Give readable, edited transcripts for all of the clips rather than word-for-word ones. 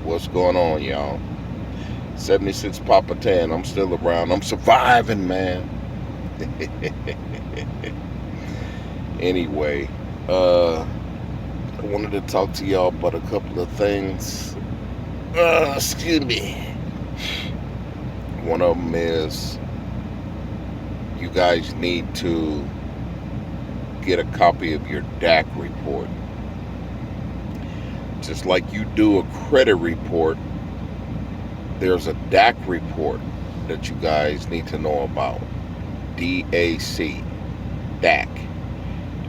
What's going on, y'all? 76 Papa Tan. I'm still around. I'm surviving, man. Anyway, I wanted to talk to y'all about a couple of things. Excuse me. One of them is you guys need to get a copy of your DAC report. Just like you do a credit report, there's a DAC report that you guys need to know about. DAC. DAC.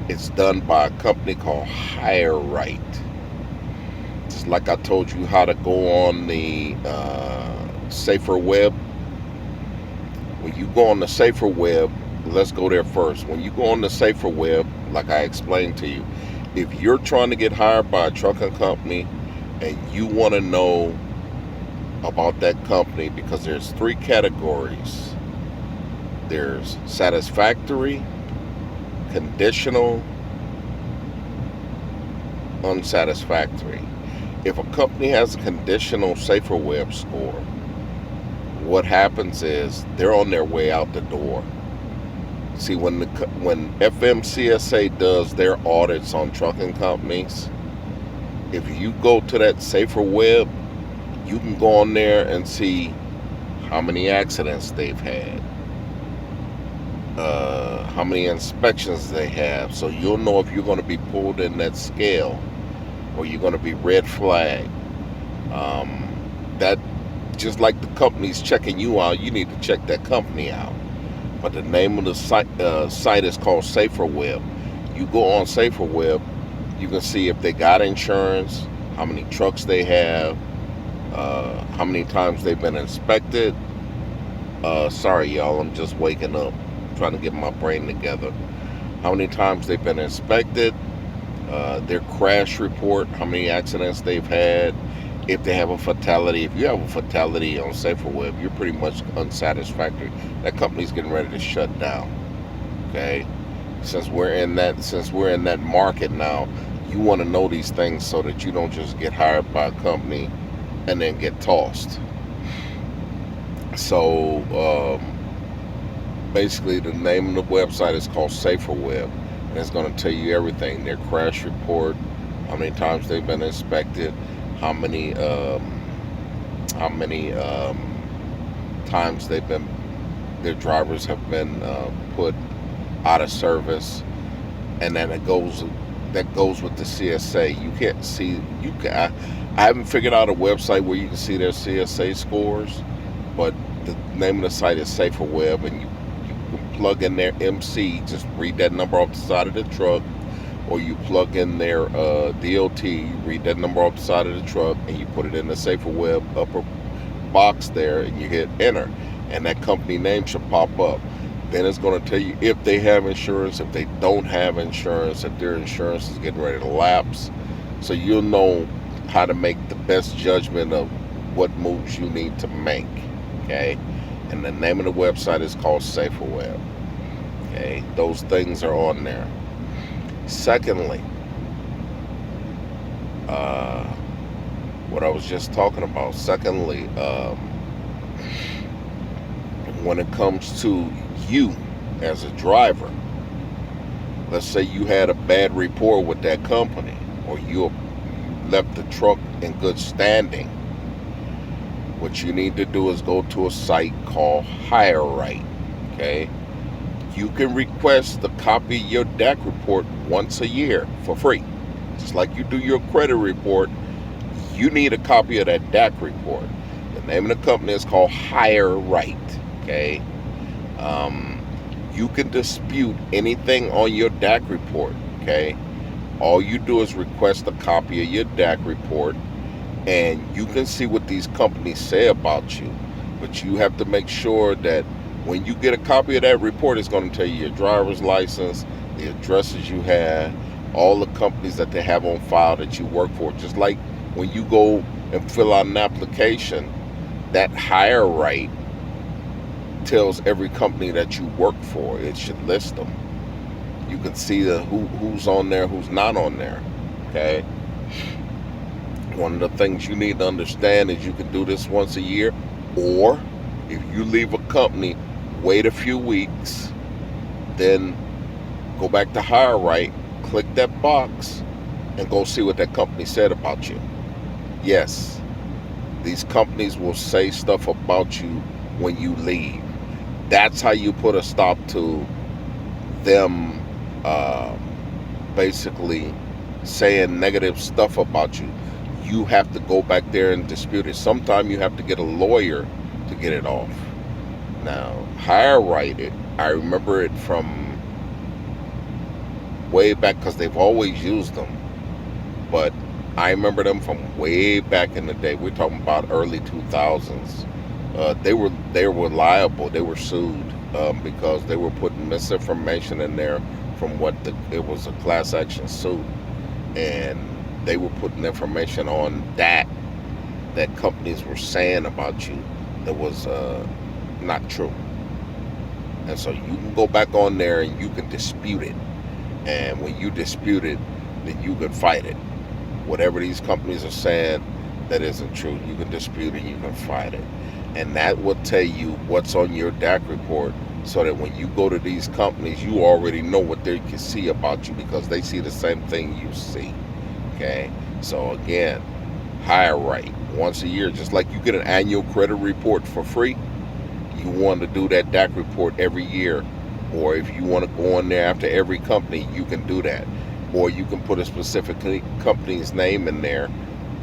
It's done by a company called HireRight. Just like I told you how to go on the Safer Web. When you go on the Safer Web, let's go there first. When you go on the Safer Web, like I explained to you, if you're trying to get hired by a trucking company and you want to know about that company, because there's three categories. There's satisfactory, conditional, unsatisfactory. If a company has a conditional Safer Web score, what happens is they're on their way out the door. See, when FMCSA does their audits on trucking companies, if you go to that Safer Web, you can go on there and see how many accidents they've had, how many inspections they have, so you'll know if you're going to be pulled in that scale or you're going to be red flagged. That just like the company's checking you out, you need to check that company out. But the name of the site is called Safer Web. You go on Safer Web, you can see if they got insurance, how many trucks they have, how many times they've been inspected. Sorry, y'all, I'm just waking up, trying to get my brain together. How many times they've been inspected, their crash report, how many accidents they've had, if they have a fatality. If you have a fatality on Safer Web, you're pretty much unsatisfactory. That company's getting ready to shut down. Okay, since we're in that market now, you want to know these things so that you don't just get hired by a company and then get tossed. So basically, the name of the website is called Safer Web, and it's going to tell you everything: their crash report, how many times they've been inspected, how many times their drivers have been put out of service, and then that goes with the CSA. You can't see I haven't figured out a website where you can see their CSA scores, but the name of the site is Safer Web, and you can plug in their MC, just read that number off the side of the truck, or you plug in their DOT, read that number off the side of the truck, and you put it in the Safer Web upper box there, and you hit enter, and that company name should pop up. Then it's going to tell you if they have insurance, if they don't have insurance, if their insurance is getting ready to lapse, so you'll know how to make the best judgment of what moves you need to make. Okay, and the name of the website is called Safer Web. Okay, those things are on there. Secondly, what I was just talking about. Secondly, when it comes to you as a driver, let's say you had a bad rapport with that company, or you left the truck in good standing. What you need to do is go to a site called HireRight. Okay, you can request a copy of your DAC report once a year for free. Just like you do your credit report, you need a copy of that DAC report. The name of the company is called HireRight. Okay, you can dispute anything on your DAC report. Okay, all you do is request a copy of your DAC report, and you can see what these companies say about you. But you have to make sure that when you get a copy of that report, it's going to tell you your driver's license, the addresses you had, all the companies that they have on file that you work for. Just like when you go and fill out an application, that HireRight tells every company that you work for. It should list them. You can see who's on there, who's not on there. Okay. One of the things you need to understand is you can do this once a year, or if you leave a company, wait a few weeks, then go back to Hire Right, click that box, and go see what that company said about you. Yes, these companies will say stuff about you when you leave. That's how you put a stop to them uh, basically saying negative stuff about you. You have to go back there and dispute it. Sometimes you have to get a lawyer to get it off. Now, Hire Right, I remember it from way back because they've always used them. But I remember them from way back in the day. We're talking about early 2000s. They were liable. They were sued because they were putting misinformation in there from it was a class action suit, and they were putting information on that companies were saying about you that was not true. And so you can go back on there and you can dispute it. And when you dispute it, then you can fight it. Whatever these companies are saying that isn't true, you can dispute it, you can fight it. And that will tell you what's on your DAC report, so that when you go to these companies, you already know what they can see about you because they see the same thing you see. Okay? So again, Hire Right. Once a year, just like you get an annual credit report for free, you want to do that DAC report every year. Or if you want to go on there after every company, you can do that. Or you can put a specific company's name in there,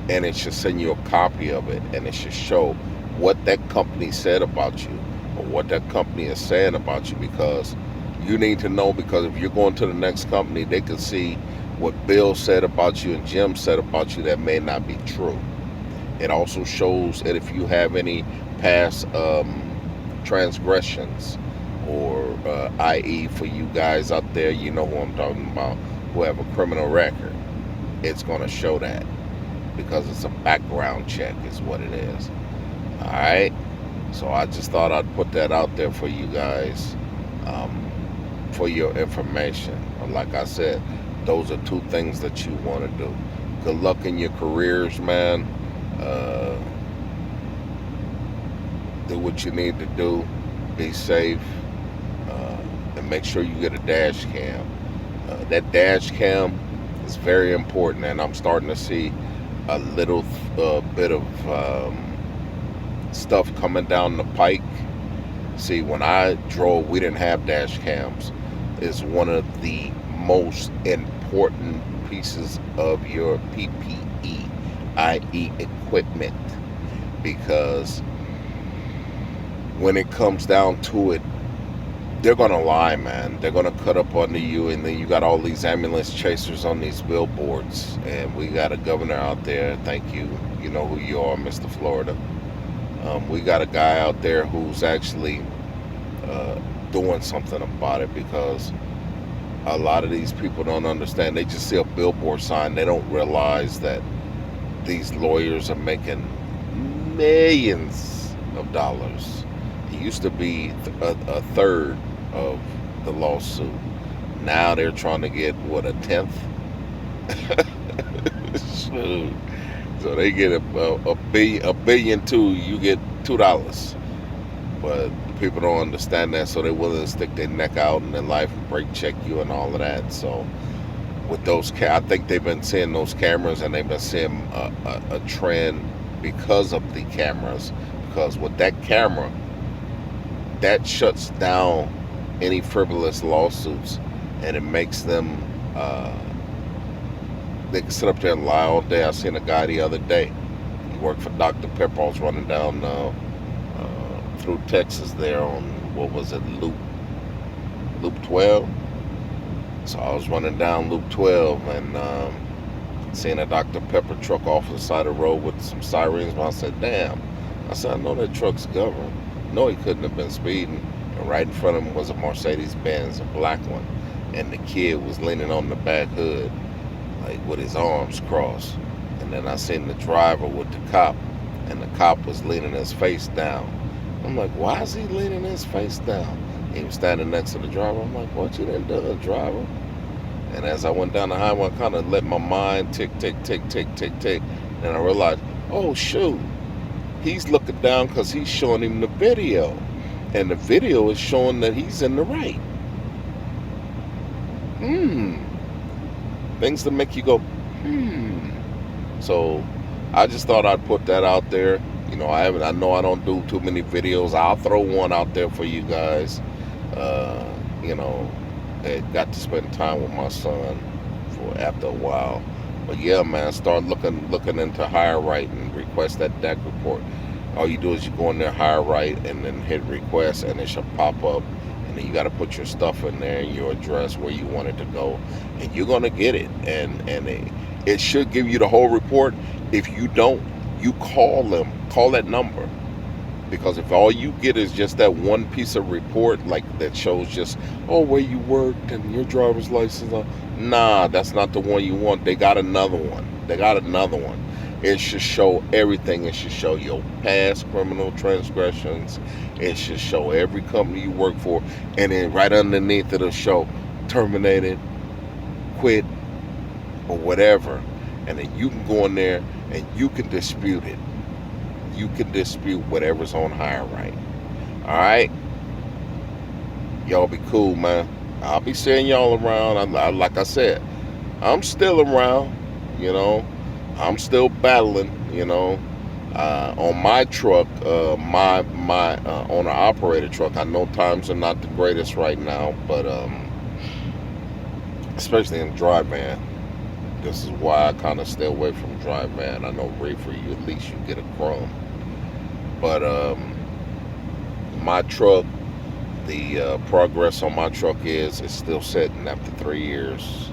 and it should send you a copy of it, and it should show what that company said about you or what that company is saying about you, because you need to know, because if you're going to the next company, they can see what Bill said about you and Jim said about you that may not be true. It also shows that if you have any past transgressions, or i.e. for you guys out there, you know who I'm talking about, who have a criminal record, it's going to show that because it's a background check is what it is. All right, so I just thought I'd put that out there for you guys, for your information. Like I said, those are two things that you want to do. Good luck in your careers, man. Do what you need to do. Be safe, and make sure you get a dash cam. That dash cam is very important, and I'm starting to see a little bit of stuff coming down the pike. See, when I drove, we didn't have dash cams. It's one of the most important pieces of your PPE, i.e. equipment, because when it comes down to it, they're gonna lie, man. They're gonna cut up under you, and then you got all these ambulance chasers on these billboards, and we got a governor out there. Thank you. You know who you are, Mr. Florida. We got a guy out there who's actually doing something about it, because a lot of these people don't understand. They just see a billboard sign. They don't realize that these lawyers are making millions of dollars. It used to be a third of the lawsuit. Now they're trying to get, what, a tenth? So they get a billion two, you get $2. But people don't understand that, so they're willing to stick their neck out in their life and break check you and all of that. So with those, I think they've been seeing those cameras, and they've been seeing a trend because of the cameras. Because with that camera, that shuts down any frivolous lawsuits, and it makes them, they can sit up there and lie all day. I seen a guy the other day. He worked for Dr. Pepper. I was running down through Texas there on, what was it, Loop 12. So I was running down Loop 12 and seeing a Dr. Pepper truck off the side of the road with some sirens. And I said, damn. I said, I know that truck's governed. No, he couldn't have been speeding. And right in front of him was a Mercedes-Benz, a black one. And the kid was leaning on the back hood, like with his arms crossed. And then I seen the driver with the cop, and the cop was leaning his face down. I'm like, why is he leaning his face down? He was standing next to the driver. I'm like, what you done done, driver? And as I went down the highway, I kind of let my mind tick, tick, tick, tick, tick, tick. And And I realized, oh shoot, he's looking down because he's showing him the video. And the video is showing that he's in the right. Things that make you go, So I just thought I'd put that out there. I know I don't do too many videos. I'll throw one out there for you guys. I got to spend time with my son for after a while. But yeah, man, start looking into Hire Right and request that DAC report. All you do is you go in there, Hire Right, and then hit request, and it should pop up. And then you got to put your stuff in there, your address, where you want it to go, and you're gonna get it. And it should give you the whole report. If you don't, you call them, call that number. Because if all you get is just that one piece of report, like that shows just, where you worked and your driver's license, nah, that's not the one you want. They got another one. It should show everything. It should show your past criminal transgressions. It should show every company you work for. And then right underneath it'll show terminated, quit, or whatever. And then you can go in there and you can dispute it. You can dispute whatever's on Hire Right. Alright? Y'all be cool, man. I'll be seeing y'all around. Like I said, I'm still around. I'm still battling. On my truck, my owner operator truck. I know times are not the greatest right now, but especially in dry van. This is why I kind of stay away from dry van. I know reefer, you at least you get a chrome. But my truck, the progress on my truck is still sitting after 3 years.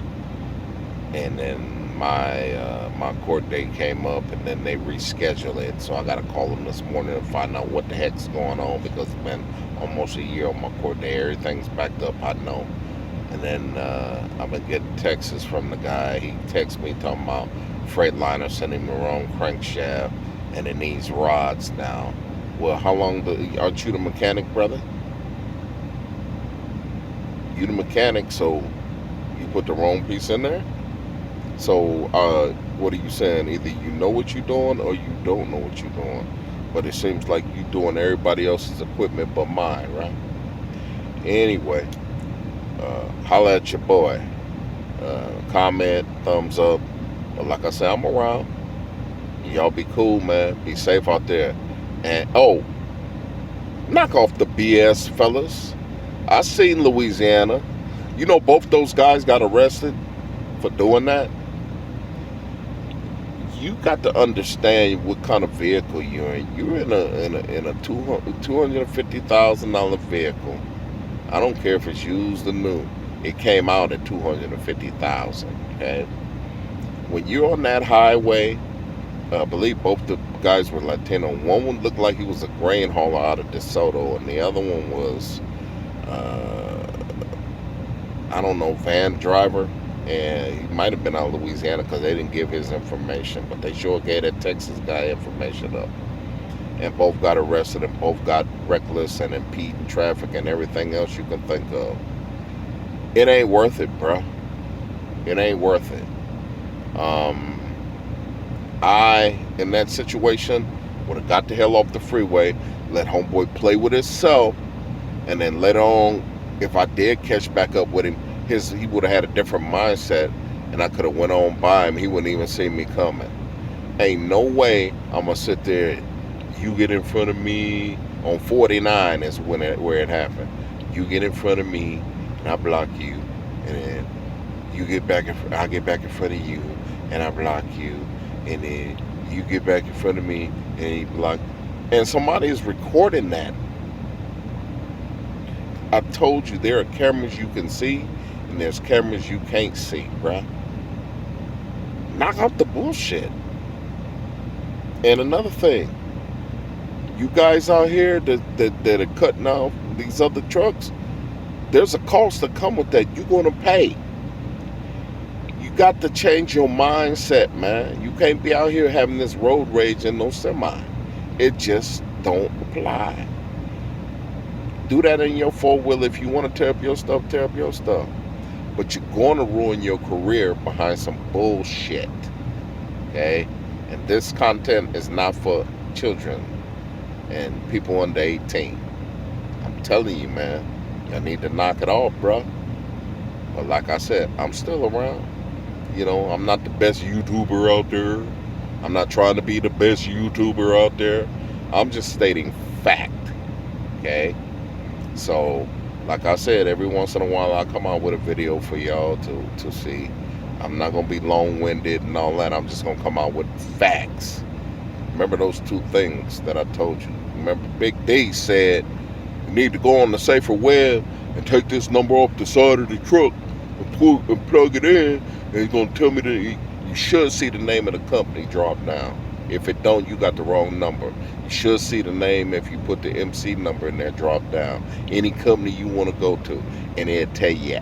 And then my court date came up, and then they rescheduled it. So I got to call them this morning and find out what the heck's going on, because it's been almost a year on my court date. Everything's backed up, I know. And then I've been getting texts from the guy. He texts me talking about Freightliner sending him the wrong crankshaft, and it needs rods now. Well, how long aren't you the mechanic, brother? You the mechanic, so you put the wrong piece in there? So what are you saying? Either you know what you're doing or you don't know what you're doing. But it seems like you're doing everybody else's equipment but mine, right? Anyway, holla at your boy. Comment, thumbs up. But like I said, I'm around. Y'all be cool, man. Be safe out there. And knock off the BS, fellas. I seen Louisiana. Both those guys got arrested for doing that. You got to understand what kind of vehicle you're in. You're in a $250,000 vehicle. I don't care if it's used or new. It came out at $250,000. Okay. When you're on that highway, I believe both the guys were Latino. One looked like he was a grain hauler out of DeSoto, and the other one was, I don't know, van driver. And he might have been out of Louisiana because they didn't give his information, but they sure gave that Texas guy information up. And both got arrested, and both got reckless and impeding traffic and everything else you can think of. It ain't worth it, bro. It ain't worth it. I, in that situation, would have got the hell off the freeway, let homeboy play with himself, and then later on, if I did catch back up with him, he would have had a different mindset, and I could have went on by him. He wouldn't even see me coming. Ain't no way I'm gonna sit there. You get in front of me on 49 is where it happened. You get in front of me, and I block you, and then you get back. I get back in front of you, and I block you, and then you get back in front of me, and you block. And somebody is recording that. I told you there are cameras you can see, and there's cameras you can't see, bruh. Knock out the bullshit. And another thing, you guys out here that are cutting off these other trucks, there's a cost to come with that. You're going to pay. You got to change your mindset, man. You can't be out here having this road rage in no semi. It just don't apply. Do that in your four-wheeler. If you want to tear up your stuff, tear up your stuff. But you're going to ruin your career behind some bullshit. Okay? And this content is not for children and people under 18. I'm telling you, man, y'all need to knock it off, bro. But like I said, I'm still around. I'm not the best YouTuber out there. I'm not trying to be the best YouTuber out there. I'm just stating fact, okay? So, like I said, every once in a while I come out with a video for y'all to see. I'm not going to be long-winded and all that. I'm just going to come out with facts. Remember those two things that I told you. Remember Big D said, you need to go on the safer web and take this number off the side of the truck and plug it in, and he's going to tell me that you should see the name of the company drop down. If it don't, you got the wrong number. You should see the name if you put the MC number in there, drop down. Any company you want to go to, and it'll tell you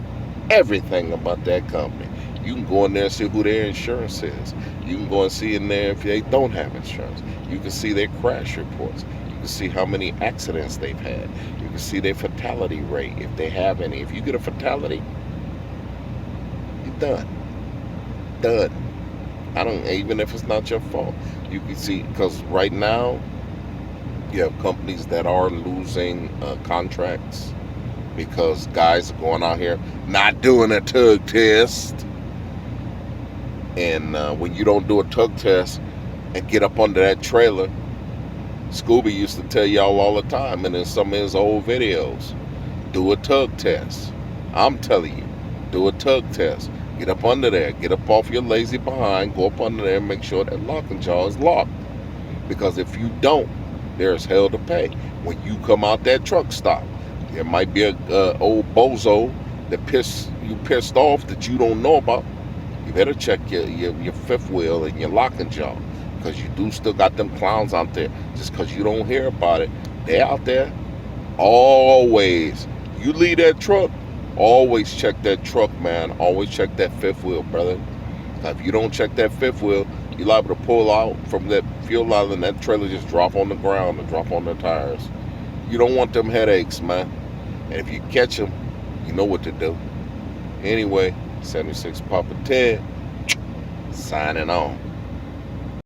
everything about that company. You can go in there and see who their insurance is. You can go and see in there if they don't have insurance. You can see their crash reports. You can see how many accidents they've had. You can see their fatality rate, if they have any. If you get a fatality, you're done. Done. I don't, even if it's not your fault. You can see, because right now, you have companies that are losing contracts because guys are going out here not doing a tug test. And when you don't do a tug test and get up under that trailer, Scooby used to tell y'all all the time, and in some of his old videos, do a tug test. I'm telling you, do a tug test. Get up under there. Get up off your lazy behind. Go up under there and make sure that locking jaw is locked. Because if you don't, there's hell to pay. When you come out that truck stop, there might be a old bozo that pissed off that you don't know about. You better check your fifth wheel and your locking jaw, because you do still got them clowns out there. Just because you don't hear about it, they're out there. Always. You leave that truck, always check that truck, man. Always check that fifth wheel, brother. If you don't check that fifth wheel, you're liable to pull out from that fuel island, that trailer just drop on the ground and drop on the tires. You don't want them headaches, man. And if you catch them, you know what to do. Anyway, 76 Papa 10, signing on.